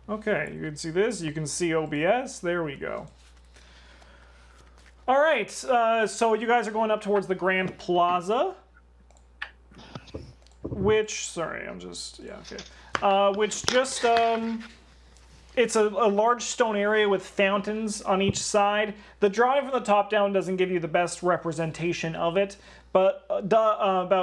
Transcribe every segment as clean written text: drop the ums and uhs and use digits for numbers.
Okay, you can see this. You can see OBS. There we go. All right, so you guys are going up towards the Grand Plaza, which, sorry, I'm just, yeah, okay. Which just, it's a large stone area with fountains on each side. The drawing from the top down doesn't give you the best representation of it, but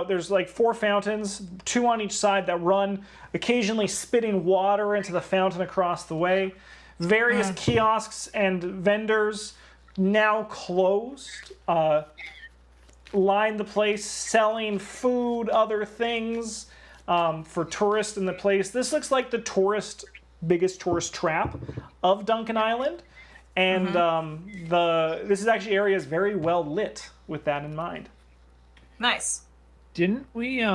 there's like 4 fountains, 2 on each side that run, occasionally spitting water into the fountain across the way. Various kiosks and vendors, now closed, line the place, selling food, other things for tourists in the place. This looks like the biggest tourist trap of Duncan Island, and this area is very well lit with that in mind. Nice. Didn't we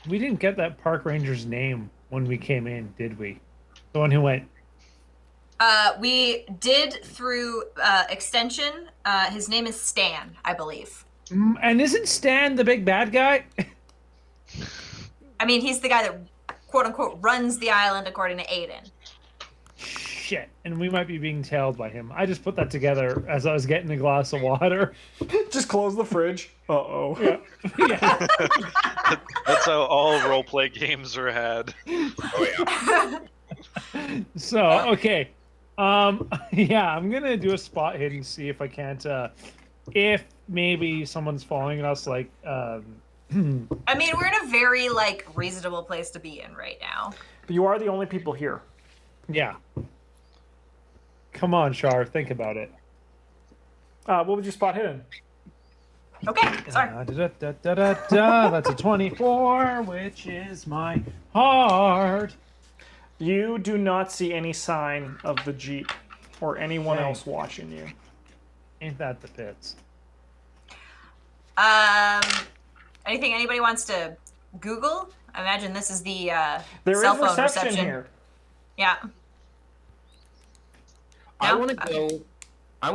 we didn't get that park ranger's name when we came in, did we? The one who went. We did through extension. His name is Stan, I believe. And isn't Stan the big bad guy? I mean, he's the guy that, quote unquote, runs the island according to Aiden. Shit, and we might be being tailed by him. I just put that together as I was getting a glass of water. Just close the fridge. Uh-oh. Yeah. Yeah. That's how all roleplay games are had. Oh yeah. So, okay. Yeah, I'm gonna do a spot hit and see if I can't, if maybe someone's following us, like, I mean, we're in a very, like, reasonable place to be in right now. But you are the only people here. yeah. Come on, Char, think about it. What would you spot hidden? Okay, sorry. That's a 24, which is my heart. You do not see any sign of the Jeep or anyone Okay. else watching you. Ain't that the pits? Anything anybody wants to Google? I imagine this is the There cell is phone reception here. Yeah. I No? want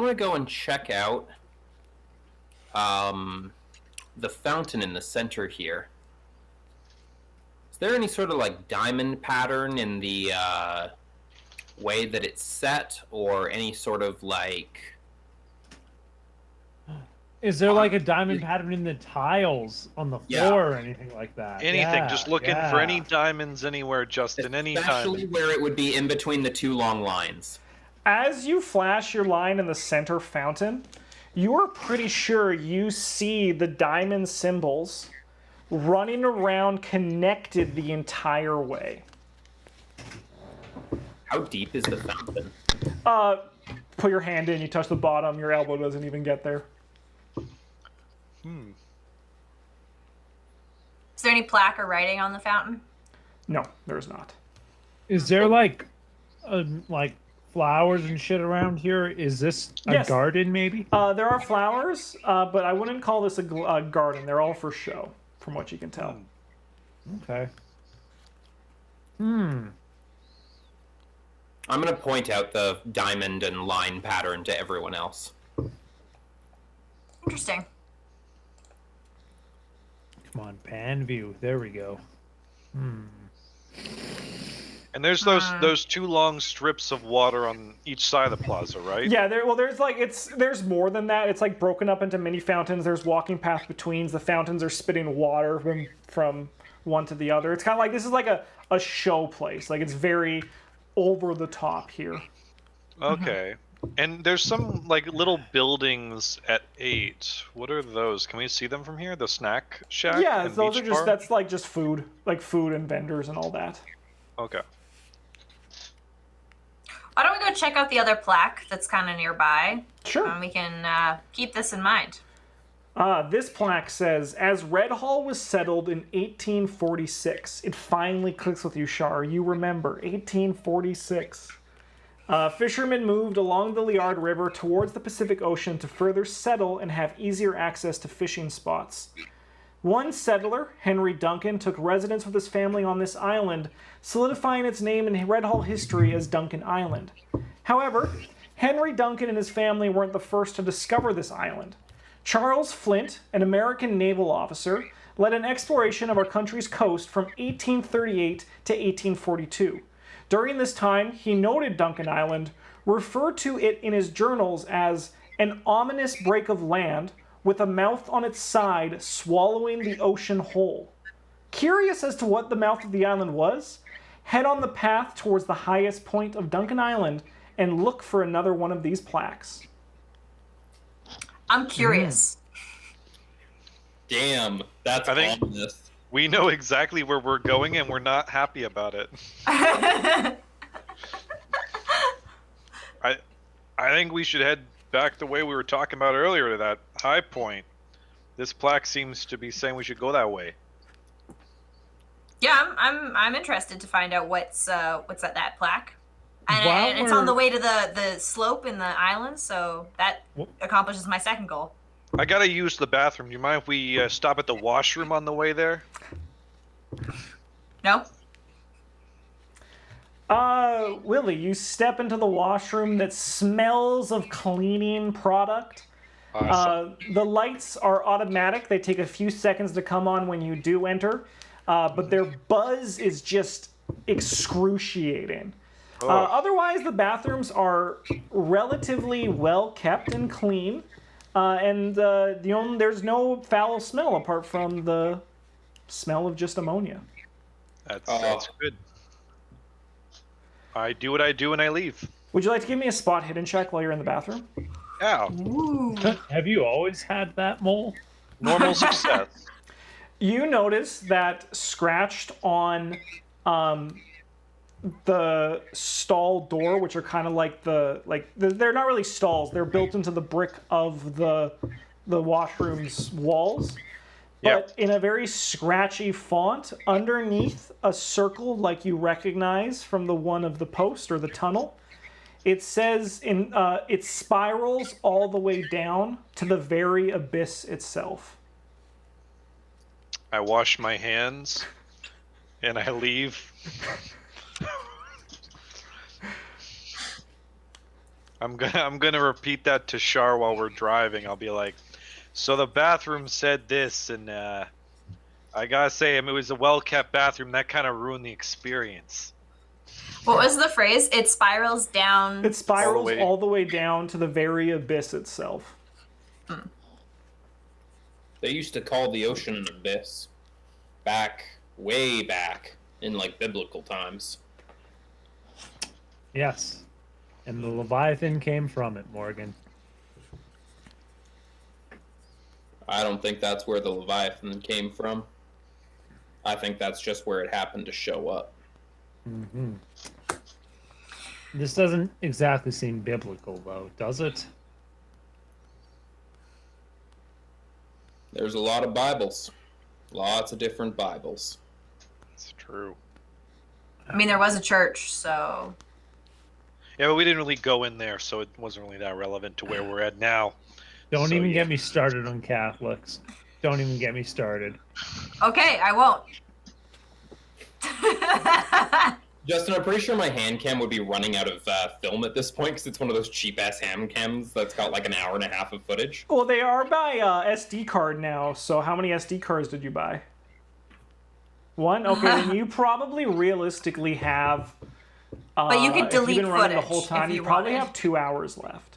to go and check out the fountain in the center here. Is there any sort of like diamond pattern in the way that it's set, or any sort of like? Is there like a diamond pattern in the tiles on the floor Yeah. or anything like that? Anything, Yeah, just looking for any diamonds anywhere, Justin, anytime. Especially where it would be in between the 2 long lines. As you flash your line in the center fountain, you are pretty sure you see the diamond symbols running around connected the entire way. How deep is the fountain? Put your hand in, you touch the bottom, your elbow doesn't even get there. Is there any plaque or writing on the fountain? No, there's not. Is there like flowers and shit around here? Is this a Yes. garden maybe? There are flowers, but I wouldn't call this a garden. They're all for show, from what you can tell. Okay. I'm going to point out the diamond and line pattern to everyone else. Interesting. Come on, pan view. There we go. And there's those 2 long strips of water on each side of the plaza, right? Yeah, there's more than that. It's like broken up into mini fountains. There's walking path between. The fountains are spitting water from one to the other. It's kind of like this is like a show place. Like it's very over the top here. Okay. And there's some like little buildings at 8. What are those? Can we see them from here? The snack shack? Yeah, and those are beach just bar? that's like just food, like food and vendors and all that. Okay. Why don't we go check out the other plaque that's kind of nearby? Sure. And we can keep this in mind. This plaque says, as Red Hall was settled in 1846. It finally clicks with you, Shar. You remember, 1846. Fishermen moved along the Liard River towards the Pacific Ocean to further settle and have easier access to fishing spots. One settler, Henry Duncan, took residence with his family on this island, solidifying its name in Red Hall history as Duncan Island. However, Henry Duncan and his family weren't the first to discover this island. Charles Flint, an American naval officer, led an exploration of our country's coast from 1838 to 1842. During this time, he noted Duncan Island, referred to it in his journals as an ominous break of land with a mouth on its side swallowing the ocean whole. Curious as to what the mouth of the island was, head on the path towards the highest point of Duncan Island and look for another one of these plaques. I'm curious. Damn, that's I think- ominous. We know exactly where we're going, and we're not happy about it. I think we should head back the way we were talking about earlier to that high point. This plaque seems to be saying we should go that way. Yeah, I'm interested to find out what's at that plaque. And, While and it's on we're- the way to the slope in the island, so that accomplishes my second goal. I gotta use the bathroom. Do you mind if we stop at the washroom on the way there? No? Willie, you step into the washroom that smells of cleaning product. Awesome. The lights are automatic. They take a few seconds to come on when you do enter, but their buzz is just excruciating. Otherwise, the bathrooms are relatively well kept and clean, and there's no foul smell apart from the smell of just ammonia. That's good. I do what I do and I leave. Would you like to give me a spot hidden check while you're in the bathroom? Yeah, Ooh. Have you always had that mole? normal success. You notice that scratched on the stall door, which are kind of like they're not really stalls. They're built into the brick of the washroom's walls. But in a very scratchy font, underneath a circle like you recognize from the one of the post or the tunnel, it says it spirals all the way down to the very abyss itself. I wash my hands and I leave. I'm gonna repeat that to Shar while we're driving. I'll be like, so the bathroom said this, and I gotta say, it was a well-kept bathroom. That kind of ruined the experience. What was the phrase? It spirals down. It spirals All the way- all the way down to the very abyss itself. They used to call the ocean an abyss. Way back, in like biblical times. Yes. And the Leviathan came from it, Morgan. I don't think that's where the Leviathan came from. I think that's just where it happened to show up. Mm-hmm. This doesn't exactly seem biblical, though, does it? There's a lot of Bibles. Lots of different Bibles. It's true. I mean, there was a church, so. Yeah, but we didn't really go in there, so it wasn't really that relevant to where we're at now. Don't So, even yeah. get me started on Catholics. Don't even get me started. Okay, I won't. Justin, I'm pretty sure my hand cam would be running out of film at this point because it's one of those cheap-ass hand cams that's got like an hour and a half of footage. Well, they are by SD card now, so how many SD cards did you buy? One? Okay, then you probably realistically have... But you could if you've delete been running the whole footage time, if you you probably wanted. have 2 hours left.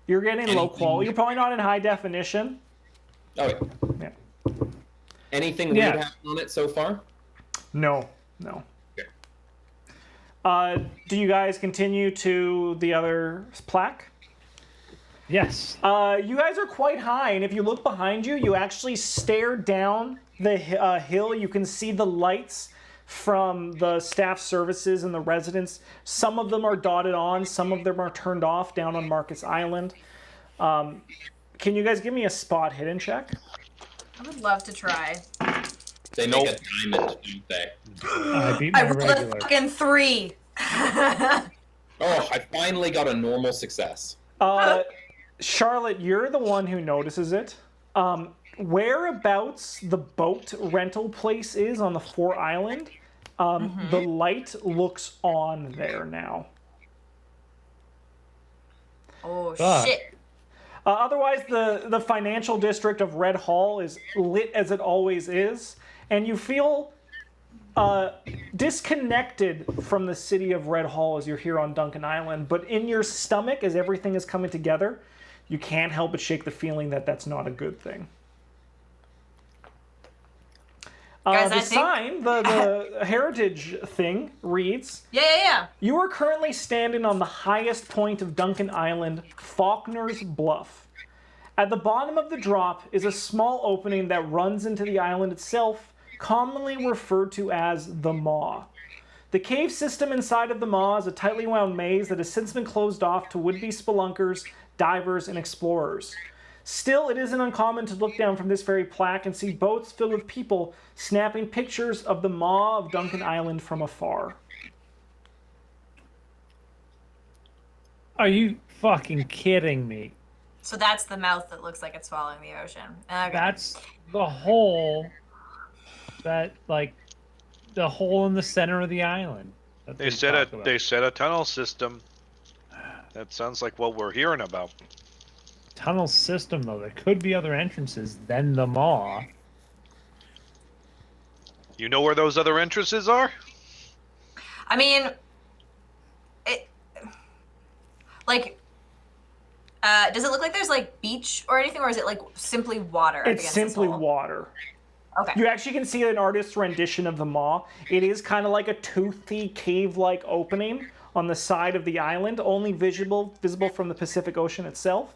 You're getting low Anything- quality. You're probably not in high definition. Oh, yeah. Yeah. Anything Yeah. weird happened on it so far? No. Okay. Do you guys continue to the other plaque? Yes. You guys are quite high, and if you look behind you, you actually stare down the hill. You can see the lights from the staff services and the residents. Some of them are dotted on, some of them are turned off down on Marcus Island. Can you guys give me a spot hidden check? I would love to try. They make a diamond, don't they? I beat I my rolled a regular. fucking 3. Oh, I finally got a normal success. Charlotte, you're the one who notices it. Whereabouts the boat rental place is on the Fort Island, the light looks on there now. Oh, Fuck. shit. Otherwise, the financial district of Red Hall is lit as it always is, and you feel disconnected from the city of Red Hall as you're here on Duncan Island, but in your stomach, as everything is coming together, you can't help but shake the feeling that that's not a good thing. Guys, The I think- sign, the heritage thing, reads, Yeah. "You are currently standing on the highest point of Duncan Island, Faulkner's Bluff. At the bottom of the drop is a small opening that runs into the island itself, commonly referred to as the Maw. The cave system inside of the Maw is a tightly wound maze that has since been closed off to would-be spelunkers, divers, and explorers. Still, it isn't uncommon to look down from this very plaque and see boats filled with people snapping pictures of the Maw of Duncan Island from afar." Are you fucking kidding me? So that's the mouth that looks like it's following the ocean. Okay. That's the hole that, like, the hole in the center of the island. that They talk about. they said a tunnel system. That sounds like what we're hearing about. Tunnel system, though. There could be other entrances than the Maw. You know where those other entrances are? I mean, it like, does it look like there's like beach or anything, or is it like simply water? up It's against this simply hole? water. Okay. You actually can see an artist's rendition of the Maw. It is kind of like a toothy, cave-like opening on the side of the island, only visible from the Pacific Ocean itself.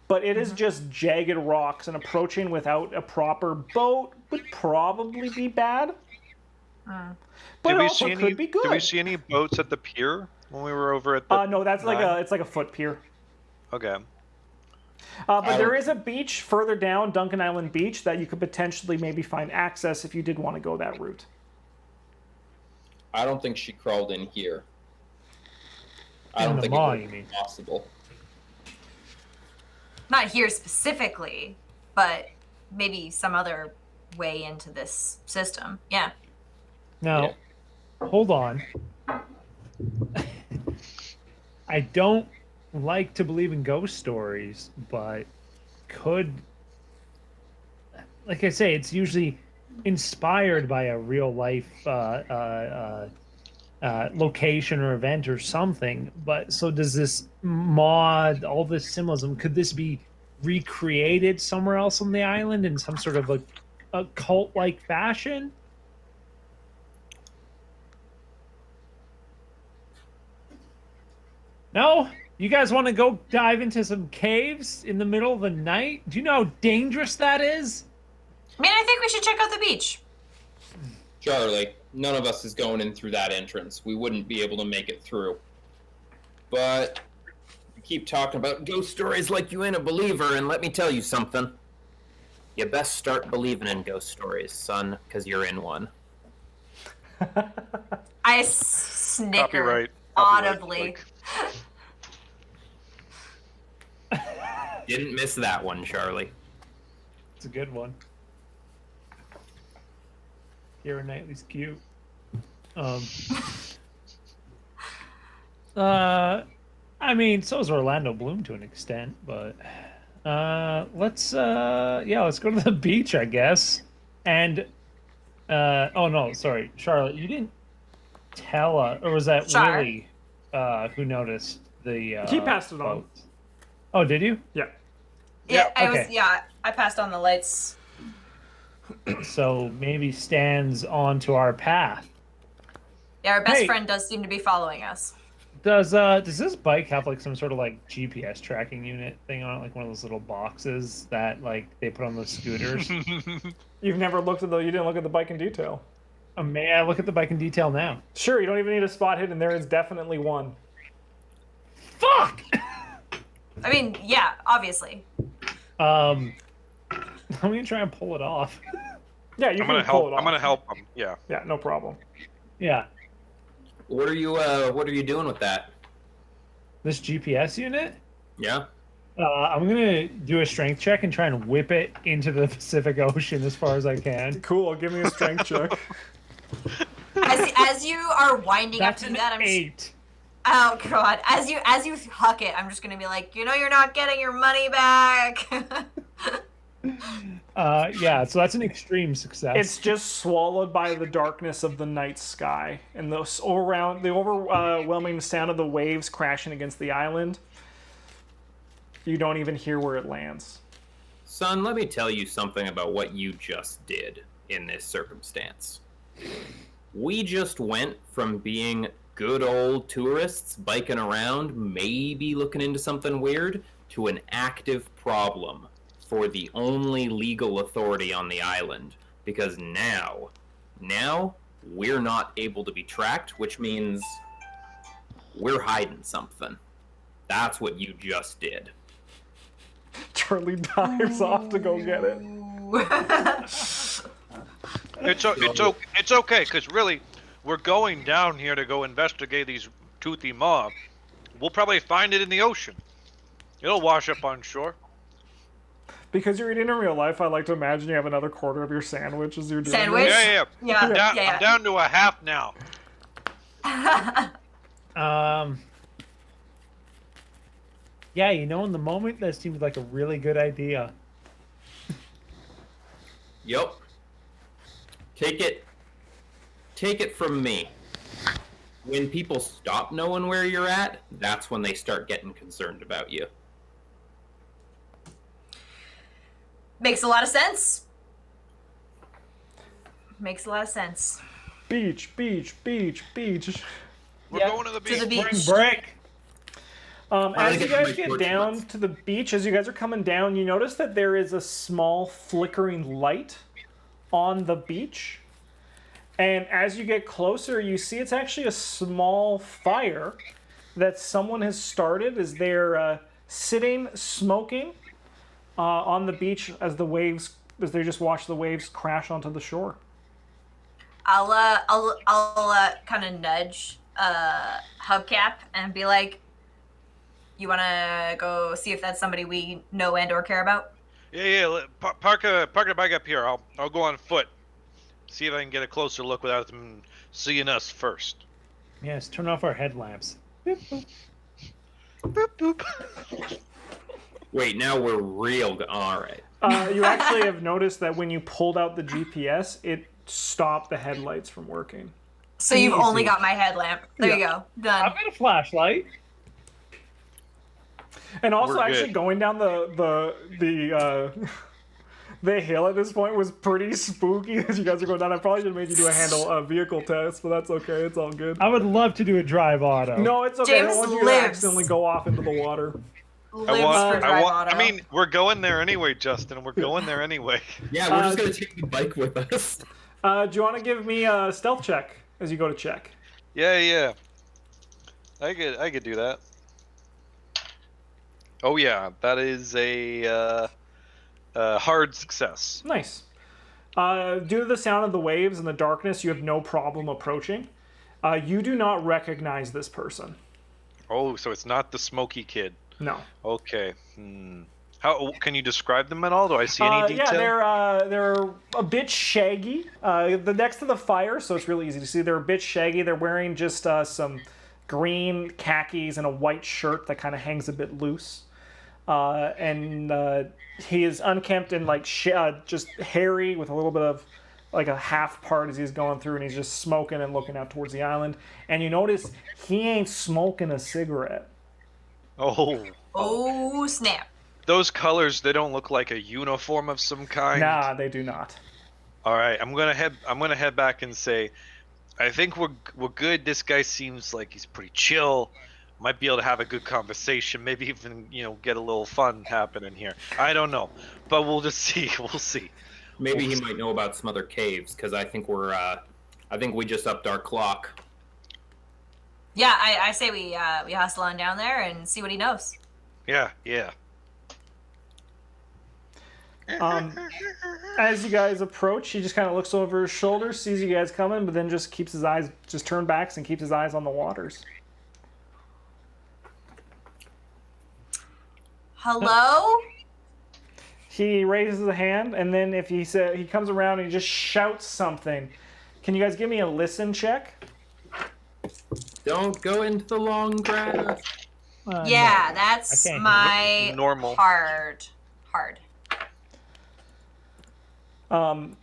But it is just jagged rocks, and approaching without a proper boat would probably be bad. But it also could be good. Did we see any boats at the pier when we were over at the? No, that's like it's like a foot pier. Okay. But there is a beach further down, Duncan Island Beach, that you could potentially maybe find access if you did want to go that route. I don't think she crawled in here. I In don't the think Maw, it you would be mean? possible. Not here specifically, but maybe some other way into this system. Yeah. Now, hold on. I don't like to believe in ghost stories, but could, like I say, it's usually inspired by a real life location or event or something. But so does this mod, all this symbolism, could this be recreated somewhere else on the island in some sort of a cult-like fashion? No? You guys want to go dive into some caves in the middle of the night? Do you know how dangerous that is? I mean, I think we should check out the beach. Charlie, none of us is going in through that entrance. We wouldn't be able to make it through. But you keep talking about ghost stories like you ain't a believer, and let me tell you something. You best start believing in ghost stories, son, because you're in one. I snicker Copyright. audibly. Didn't miss that one, Charlie. It's a good one. Keira Knightley's cute. I mean, so is Orlando Bloom to an extent, but let's go to the beach, I guess. And oh no, sorry, Charlotte, you didn't tell us, or was that Char. Willie who noticed the? He passed it on. boat? Oh, did you? Yeah. Yeah, okay. I passed on the lights. So maybe stands onto our path. Yeah, our best Hey. friend does seem to be following us. Does this bike have like some sort of like GPS tracking unit thing on it, like one of those little boxes that like they put on those scooters? You've never looked at you didn't look at the bike in detail. May I look at the bike in detail now? Sure, you don't even need a spot hidden. There is definitely one. Fuck! I mean, yeah, obviously. I'm gonna try and pull it off. Yeah, you I'm can gonna pull help. it off. I'm gonna help him. Yeah. Yeah, no problem. Yeah. What are you doing with that? This GPS unit? Yeah? I'm gonna do a strength check and try and whip it into the Pacific Ocean as far as I can. Cool, give me a strength check. As you are winding That's up to an that, 8. Oh god! As you huck it, I'm just gonna be like, you're not getting your money back. Yeah, so that's an extreme success. It's just swallowed by the darkness of the night sky and the overwhelming sound of the waves crashing against the island. You don't even hear where it lands. Son, let me tell you something about what you just did in this circumstance. We just went from being good old tourists biking around, maybe looking into something weird, to an active problem for the only legal authority on the island. Because now we're not able to be tracked, which means we're hiding something. That's what you just did. Charlie dives off to go get it. It's okay, because really, we're going down here to go investigate these toothy mob. We'll probably find it in the ocean. It'll wash up on shore. Because you're eating in real life, I like to imagine you have another quarter of your sandwich as you're doing Sandwich? this. Yeah. I'm down to a half now. Yeah, in the moment, that seemed like a really good idea. Yep. Take it from me. When people stop knowing where you're at, that's when they start getting concerned about you. Makes a lot of sense. Makes a lot of sense. Beach. We're going to the beach. To the beach. Spring break. As you guys get short down shorts. to the beach, as you guys are coming down, you notice that there is a small flickering light on the beach. And as you get closer, you see it's actually a small fire that someone has started as they're sitting, smoking on the beach as they just watch the waves crash onto the shore. I'll kind of nudge Hubcap and be like, you want to go see if that's somebody we know and or care about? Yeah. Park the bike up here. I'll go on foot. See if I can get a closer look without them seeing us first. Yes, turn off our headlamps. Boop, boop. Wait, now we're real. All right. You actually have noticed that when you pulled out the GPS, it stopped the headlights from working. So you've Easy. only got my headlamp. There you go. Done. I've got a flashlight. And also, We're actually, good. going down the hill at this point was pretty spooky as you guys are going down. I probably should have made you do a vehicle test, but that's okay. It's all good. I would love to do a drive auto. No, it's okay. I James don't want you to lives. accidentally go off into the water. Lives for drive auto. I mean, we're going there anyway, Justin. We're going there anyway. Yeah, we're just gonna take the bike with us. Do you want to give me a stealth check as you go to check? Yeah. I could do that. Oh yeah, that is a hard success. Nice. Due to the sound of the waves and the darkness, you have no problem approaching. You do not recognize this person. Oh, so it's not the smoky kid. No. Okay. How can you describe them at all? Do I see any detail? Yeah, they're a bit shaggy. The next to the fire, so it's really easy to see. They're a bit shaggy. They're wearing just some green khakis and a white shirt that kind of hangs a bit loose. And he is unkempt and just hairy with a little bit of like a half part as he's going through, and he's just smoking and looking out towards the island. And you notice he ain't smoking a cigarette. Oh snap! Those colors, they don't look like a uniform of some kind. Nah, they do not. All right, I'm gonna head back and say, I think we're good. This guy seems like he's pretty chill. Might be able to have a good conversation. Maybe even get a little fun happening here. I don't know, but we'll just see. We'll see. Maybe he might know about some other caves because I think we just upped our clock. Yeah, I say we hustle on down there and see what he knows. Yeah. As you guys approach, he just kind of looks over his shoulder, sees you guys coming, but then just keeps his eyes turned back and keeps his eyes on the waters. Hello? He raises a hand, and then if he comes around and he just shouts something. Can you guys give me a listen check? Don't go into the long grass. Yeah, No, that's I can't my Normal. hard. You I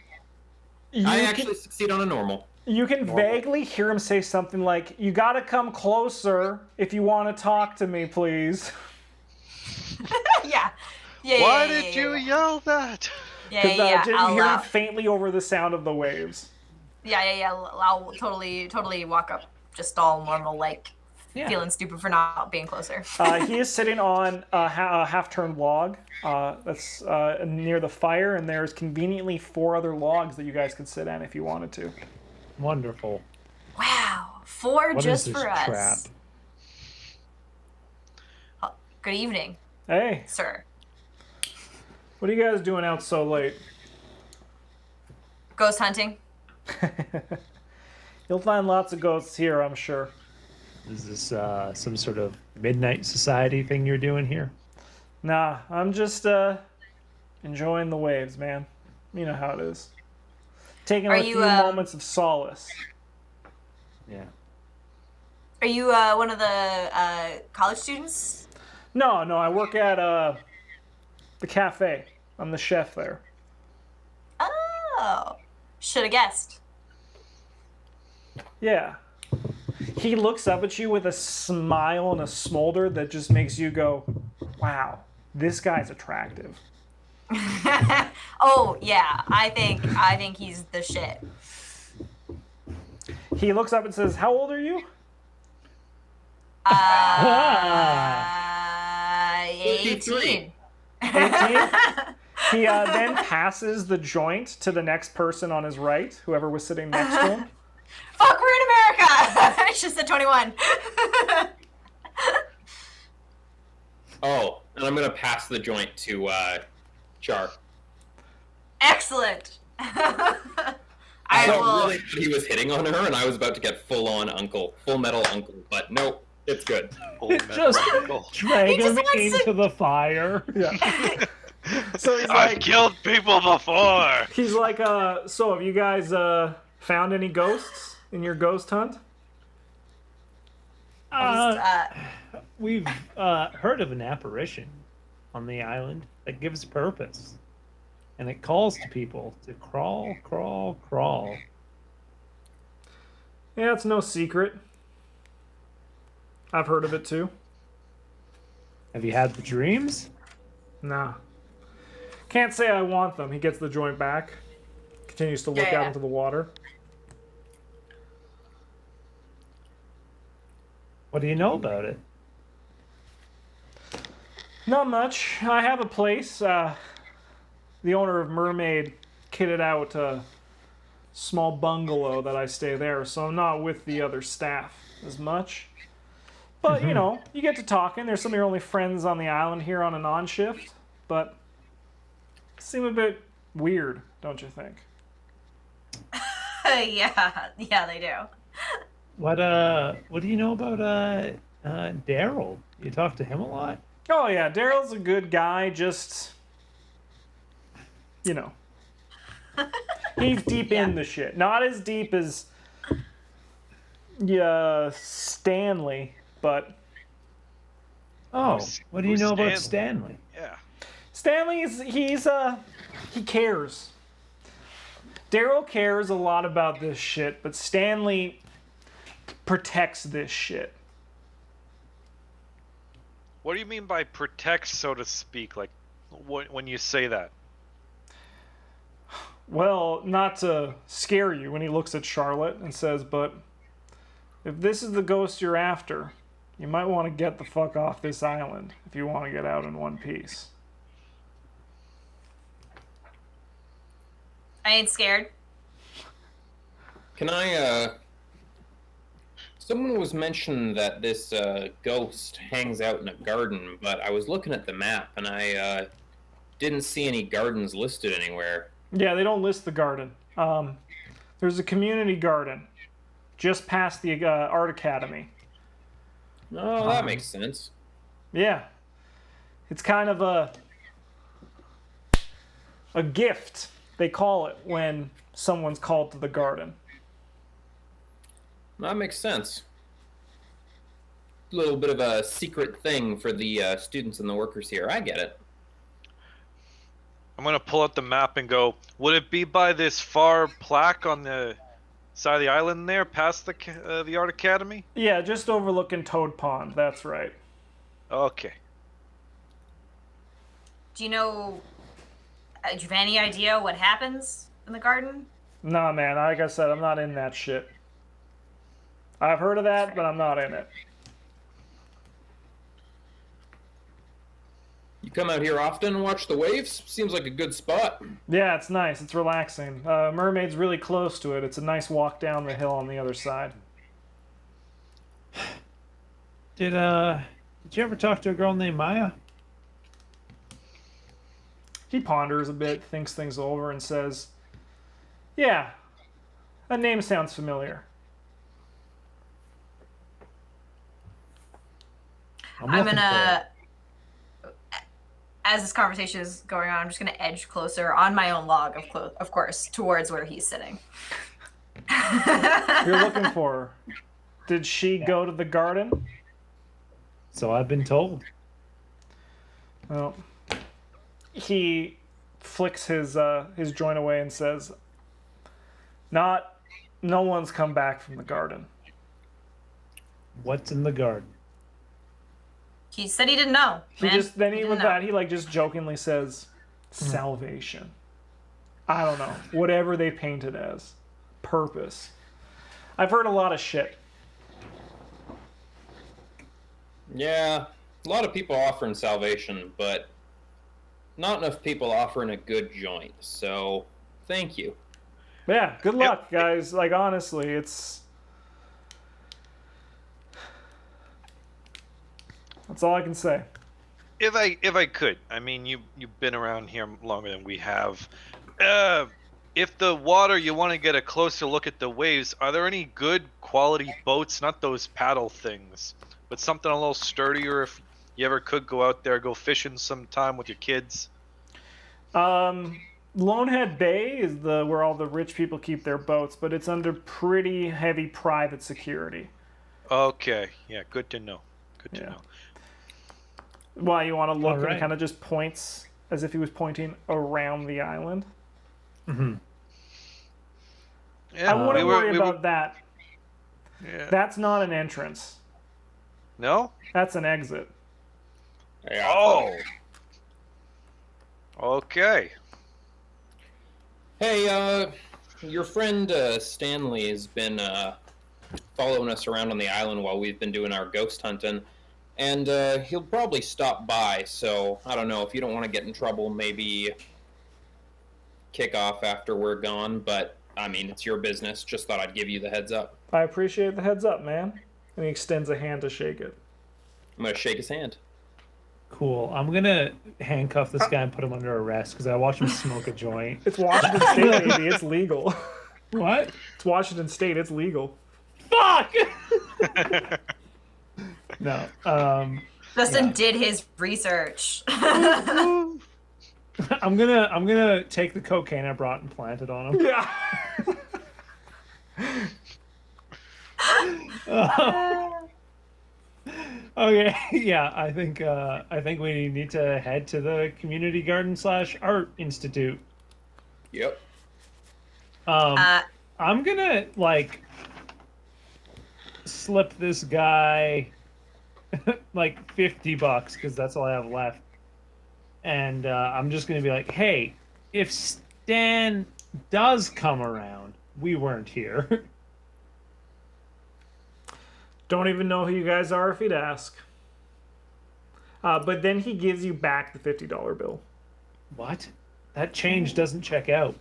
can, actually succeed on a normal. you can vaguely hear him say something like, "You gotta come closer if you want to talk to me, please." Yeah. Yeah. Why yeah, did yeah, you yeah. yell that? Yeah, yeah, yeah. You I'll, hear him faintly over the sound of the waves. yeah. I'll totally walk up, just all normal, like Yeah. feeling stupid for not being closer. He is sitting on a half-turned log that's near the fire, and there's conveniently 4 other logs that you guys could sit on if you wanted to. Wonderful. Wow, 4 What just is this for us. trap? Good evening, Hey, sir. what are you guys doing out so late? Ghost hunting. You'll find lots of ghosts here, I'm sure. Is this some sort of midnight society thing you're doing here? Nah, I'm just enjoying the waves, man. You know how it is. Taking Are a you, few moments of solace. Yeah. Are you one of the college students? No, I work at the cafe. I'm the chef there. Oh, should have guessed. Yeah. He looks up at you with a smile and a smolder that just makes you go, "Wow, this guy's attractive." Oh yeah, I think he's the shit. He looks up and says, "How old are you?" 18. 18. He then passes the joint to the next person on his right, whoever was sitting next to him. Fuck, we're in America. It's just at 21. Oh, and I'm gonna pass the joint to Char. Excellent. I So will. really, he was hitting on her, and I was about to get full metal uncle, but no, it's good. Just drag He just him wants to- into the fire. Yeah. So he's I've like, killed people before. so have you guys found any ghosts in your ghost hunt? We've heard of an apparition on the island that gives purpose. And it calls to people to crawl, crawl, crawl. Yeah, it's no secret. I've heard of it too. Have you had the dreams? Nah. Can't say I want them. He gets the joint back. Continues to look Yeah. out into the water. What do you know about it? Not much. I have a place. The owner of Mermaid kitted out a small bungalow that I stay there, so I'm not with the other staff as much. But, you know, you get to talking. There's some of your only friends on the island here on a non-shift, but seem a bit weird, don't you think? Yeah, they do. What do you know about Daryl? You talk to him a lot? Oh, yeah, Daryl's a good guy, just, you know. He's deep in the shit. Not as deep as Stanley, but Oh, what do you who's know about Stanley? Stanley? Yeah. Stanley's he cares. Daryl cares a lot about this shit, but Stanley protects this shit. What do you mean by protect, so to speak? Like, when you say that? Well, not to scare you when he looks at Charlotte and says, "But if this is the ghost you're after, you might want to get the fuck off this island if you want to get out in one piece." I ain't scared. Can I, someone was mentioning that this ghost hangs out in a garden, but I was looking at the map and I didn't see any gardens listed anywhere. Yeah, they don't list the garden. There's a community garden just past the art academy. Oh, that makes sense. Yeah. It's kind of a gift, they call it, when someone's called to the garden. That makes sense. little bit of a secret thing for the students and the workers here. I get it. I'm gonna pull out the map and go, would it be by this far plaque on the side of the island there, past the Art Academy? Yeah, just overlooking Toad Pond. That's right. Okay. Do you know? Do you have any idea what happens in the garden? Nah, man. Like I said, I'm not in that shit. I've heard of that, but I'm not in it. You come out here often and watch the waves? Seems like a good spot. Yeah, it's nice. It's relaxing. Mermaid's really close to it. It's a nice walk down the hill on the other side. Did you ever talk to a girl named Maya? He ponders a bit, thinks things over, and says, "Yeah, that name sounds familiar." I'm looking gonna, as this conversation is going on, I'm just gonna edge closer on my own log, of course, towards where he's sitting. You're looking for her. Did she go to the garden? for it. So I've been told. Well, he flicks his joint away and says, no one's come back from the garden." What's in the garden? He said he didn't know. He Man. just, then he, didn't with know. that, he like just jokingly says, "Salvation." I don't know. Whatever they paint it as. Purpose. I've heard a lot of shit. Yeah, a lot of people offering salvation, but not enough people offering a good joint. So, thank you. But yeah, good luck, guys. Like, honestly, it's... That's all I can say. If I could, I mean, you've been around here longer than we have. If the water, you want to get a closer look at the waves, are there any good quality boats? Not those paddle things, but something a little sturdier. If you ever could go out there, go fishing sometime with your kids. Lonehead Bay is where all the rich people keep their boats, but it's under pretty heavy private security. Okay, yeah, good to know. Good to Yeah. know. Why, you want to look, and Alright. he kind of just points as if he was pointing around the island. Mm-hmm. Yeah, I wouldn't worry we about that. Yeah. That's not an entrance. No? That's an exit. Yeah. Oh. Okay. Hey, your friend Stanley has been following us around on the island while we've been doing our ghost hunting, and he'll probably stop by. So I don't know if you don't want to get in trouble, maybe kick off after we're gone. But I mean, it's your business. Just thought I'd give you the heads up. I appreciate the heads up, man. And he extends a hand to shake it. I'm gonna shake his hand. Cool. I'm gonna handcuff this guy and put him under arrest because I watched him smoke a joint. It's Washington State, baby. It's legal. What? It's Washington State. It's legal. Fuck! No. Justin Yeah. did his research. I'm gonna take the cocaine I brought and plant it on him. Yeah. Okay, yeah, I think we need to head to the community garden / art institute. Yep. I'm gonna like slip this guy like $50 because that's all I have left, and I'm just gonna be like, hey, if Stan does come around, we weren't here. Don't even know who you guys are if he'd ask. But then he gives you back the $50 bill. What? That change doesn't check out.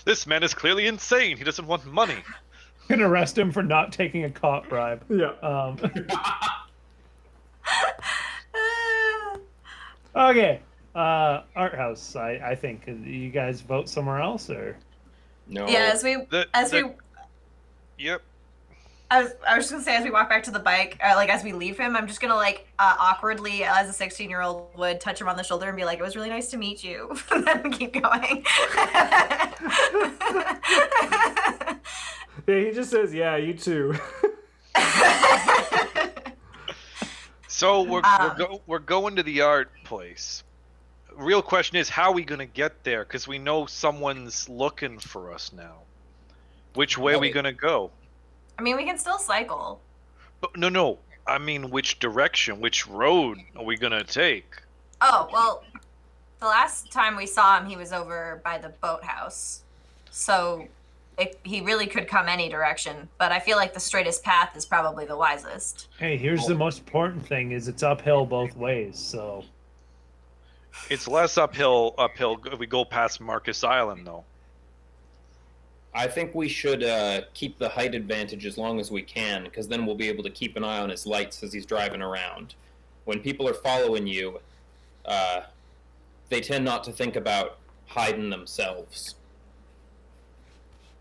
This man is clearly insane. He doesn't want money. I'm gonna arrest him for not taking a cop bribe. Yeah. Okay. Art house. I think you guys vote somewhere else, or No. Yeah, Yep. I was just gonna say, as we walk back to the bike, like as we leave him, I'm just gonna like awkwardly, as a 16-year-old would, touch him on the shoulder and be like, "It was really nice to meet you," and then keep going. Yeah, he just says, "Yeah, you too." So Um, we're going to the art place. Real question is, how are we gonna get there? Because we know someone's looking for us now. Which way are we Right. gonna go? I mean, we can still cycle. But no. I mean, which direction? Which road are we gonna take? Oh, well, the last time we saw him, he was over by the boathouse. So he really could come any direction, but I feel like the straightest path is probably the wisest. Hey, here's the most important thing: is it's uphill both ways. So It's less uphill if we go past Marcus Island, though. I think we should keep the height advantage as long as we can, because then we'll be able to keep an eye on his lights as he's driving around. When people are following you, they tend not to think about hiding themselves.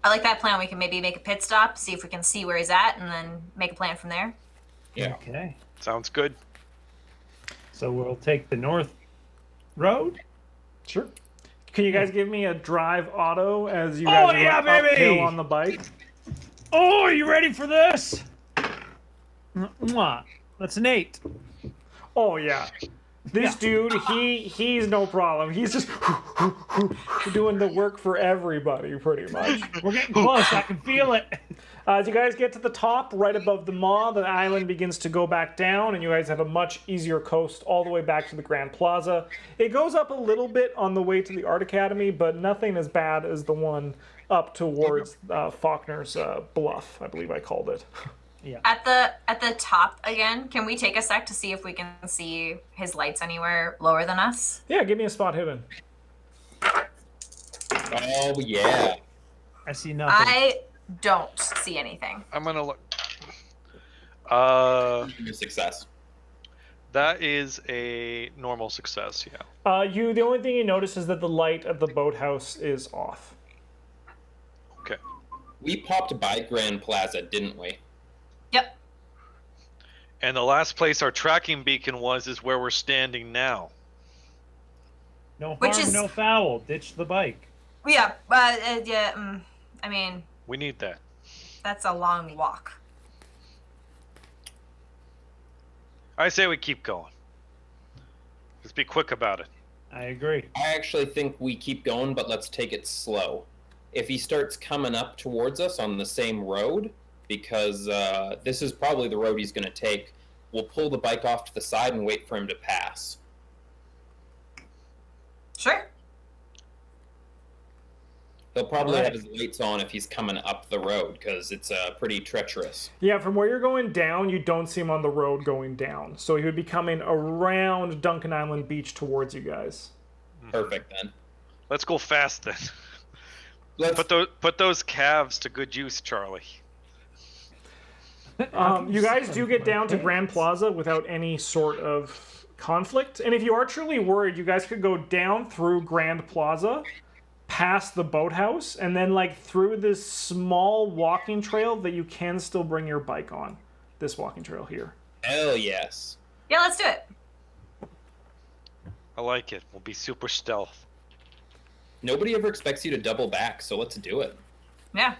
I like that plan. We can maybe make a pit stop, see if we can see where he's at, and then make a plan from there. Yeah. okay. Sounds good. So we'll take the north road. Sure. Can you guys give me a drive auto as you Oh, guys yeah, run baby! uphill on the bike? Oh, are you ready for this? Mwah. That's an 8. Oh yeah. This dude, he's no problem. He's just doing the work for everybody, pretty much. We're getting close. I can feel it. As you guys get to the top, right above the maw, the island begins to go back down, and you guys have a much easier coast all the way back to the Grand Plaza. It goes up a little bit on the way to the Art Academy, but nothing as bad as the one up towards Faulkner's Bluff, I believe I called it. At the top again, can we take a sec to see if we can see his lights anywhere lower than us? Yeah, give me a spot hidden. Oh, yeah. I see nothing. I don't see anything. I'm gonna look. Success. That is a normal success. Yeah. The only thing you notice is that the light of the boathouse is off. Okay. We popped by Grand Plaza, didn't we? Yep. And the last place our tracking beacon was is where we're standing now. No harm, Which is- no foul. Ditch the bike. Yeah, I mean, We need that. that's a long walk. I say we keep going. Just be quick about it. I agree. I actually think we keep going, but let's take it slow. If he starts coming up towards us on the same road, because this is probably the road he's going to take, we'll pull the bike off to the side and wait for him to pass. Sure. He'll probably Alright. have his lights on if he's coming up the road, because it's pretty treacherous. Yeah, from where you're going down, you don't see him on the road going down. So he would be coming around Duncan Island Beach towards you guys. Perfect, then. Let's go fast then. Let's, Put those calves to good use, Charlie. You guys do get down to Grand Plaza without any sort of conflict. And if you are truly worried, you guys could go down through Grand Plaza, past the boathouse, and then like through this small walking trail that you can still bring your bike on. This walking trail here. hell yes. Yeah, let's do it. I like it. We'll be super stealth. Nobody ever expects you to double back, so let's do it. Yeah.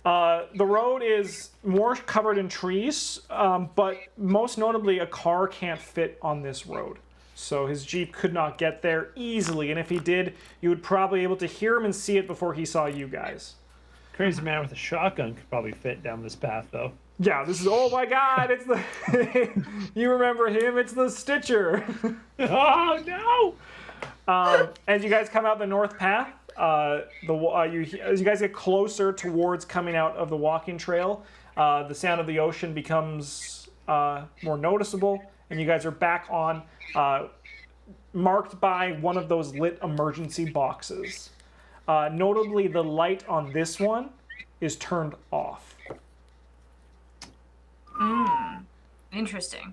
The road is more covered in trees, but most notably, a car can't fit on this road. So his Jeep could not get there easily, and if he did, you would probably be able to hear him and see it before he saw you guys. Crazy man with a shotgun could probably fit down this path, though. Yeah, this is, oh my god, it's the, you remember him, it's the Stitcher. Oh no! As you guys come out the north path, as you guys get closer towards coming out of the walking trail, the sound of the ocean becomes more noticeable, and you guys are back on, marked by one of those lit emergency boxes. Notably, the light on this one is turned off. Interesting.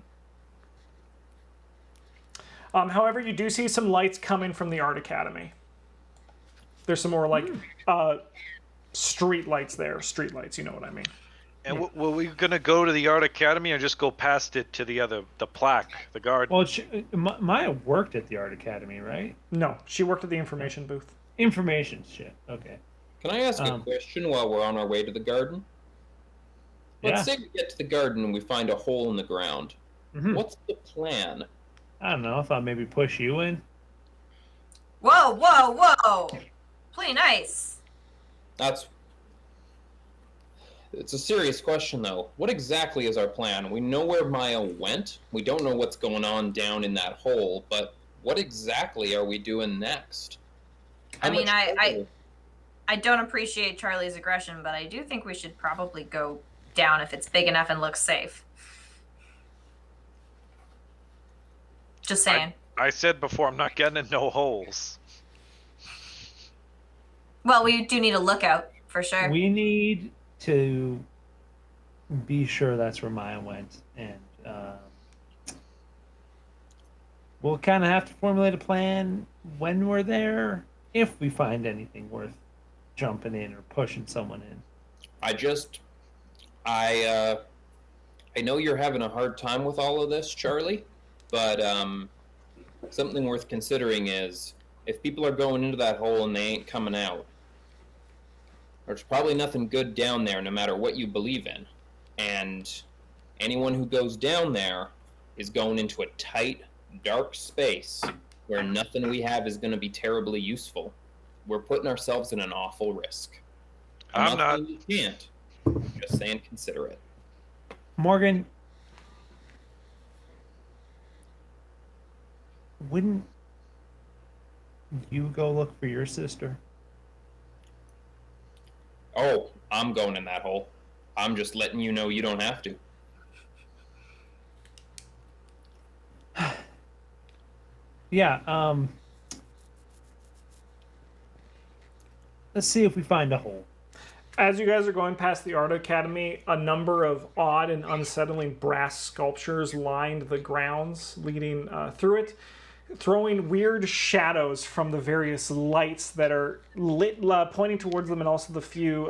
However, you do see some lights coming from the Art Academy. There's some more like street lights there. Street lights, you know what I mean. And were we gonna go to the Art Academy or just go past it to the plaque, the garden? Well, Maya worked at the Art Academy, right? No, she worked at the information booth. Information shit. Okay. Can I ask a question while we're on our way to the garden? Let's Yeah. say we get to the garden and we find a hole in the ground. Mhm. What's the plan? I don't know. I thought maybe push you in. Whoa, whoa, whoa! Play nice. It's a serious question, though. What exactly is our plan? We know where Maya went. We don't know what's going on down in that hole, but what exactly are we doing next? I mean, much trouble- I don't appreciate Charlie's aggression, but I do think we should probably go down if it's big enough and looks safe. Just saying. I said before, I'm not getting in no holes. Well, we do need a lookout for sure. We need to be sure that's where Maya went, and we'll kind of have to formulate a plan when we're there, if we find anything worth jumping in or pushing someone in. I know you're having a hard time with all of this, Charlie, but something worth considering is if people are going into that hole and they ain't coming out, there's probably nothing good down there no matter what you believe in. And anyone who goes down there is going into a tight, dark space where nothing we have is going to be terribly useful. We're putting ourselves in an awful risk. I'm not. saying you can't. Just saying consider it. Morgan, wouldn't you go look for your sister? Oh, I'm going in that hole. I'm just letting you know you don't have to. Yeah, let's see if we find a hole. As you guys are going past the Art Academy, a number of odd and unsettling brass sculptures lined the grounds leading through it, throwing weird shadows from the various lights that are lit, pointing towards them, and also the few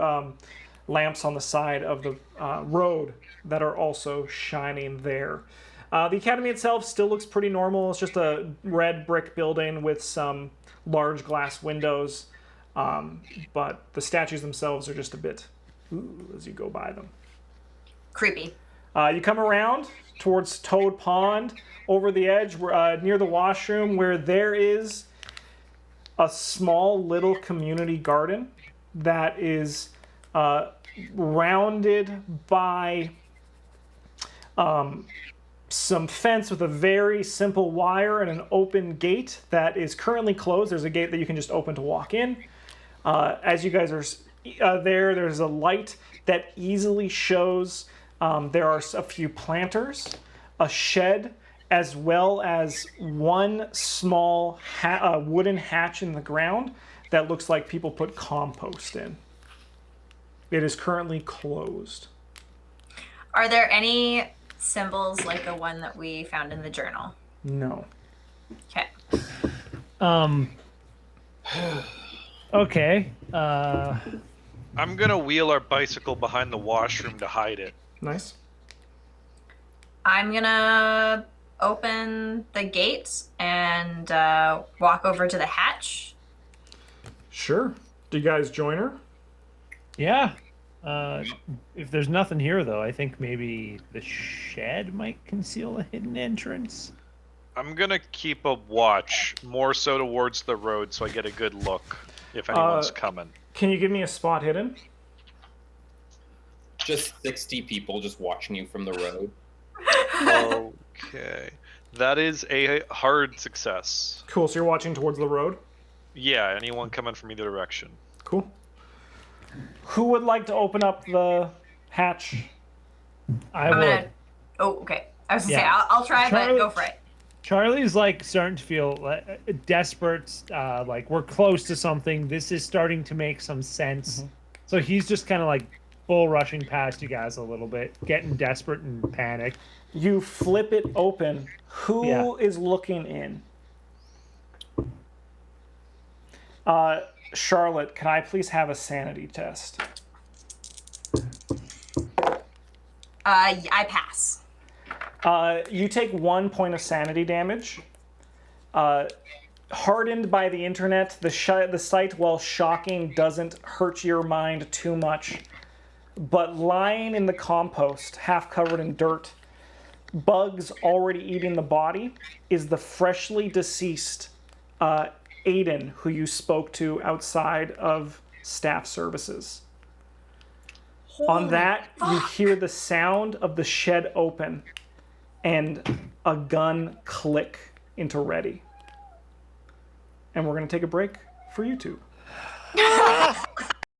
lamps on the side of the road that are also shining there. The Academy itself still looks pretty normal. It's just a red brick building with some large glass windows. But the statues themselves are just a bit as you go by them. Creepy. You come around towards Toad Pond, over the edge, near the washroom, where there is a small little community garden that is rounded by some fence with a very simple wire and an open gate that is currently closed. There's a gate that you can just open to walk in. As you guys are there's a light that easily shows there are a few planters, a shed, as well as one small wooden hatch in the ground that looks like people put compost in. It is currently closed. Are there any symbols like the one that we found in the journal? No. Okay. Okay. I'm gonna wheel our bicycle behind the washroom to hide it. Nice. I'm gonna open the gate and walk over to the hatch. Sure. Do you guys join her? Yeah. If there's nothing here, though, I think maybe the shed might conceal a hidden entrance. I'm gonna keep a watch, more so towards the road, so I get a good look if anyone's coming. Can you give me a spot hidden? Just 60 people just watching you from the road. Okay. That is a hard success. Cool, so you're watching towards the road? Yeah, anyone coming from either direction. Cool. Who would like to open up the hatch? I I'm will. gonna. Oh, okay. I was gonna say Yeah. I'll try, but Charlie- go for it. Charlie's like starting to feel desperate, like we're close to something. This is starting to make some sense. So he's just kind of like bull rushing past you guys a little bit, getting desperate and panicked. You flip it open. Who is Yeah. looking in? Charlotte, can I please have a sanity test? I pass. You take 1 point of sanity damage. Hardened by the internet, the site, while shocking, doesn't hurt your mind too much. but lying in the compost, half covered in dirt, bugs already eating the body, is the freshly deceased Aiden, who you spoke to outside of staff services. On that, you hear the sound of the shed open and a gun click into ready. And we're going to take a break for YouTube.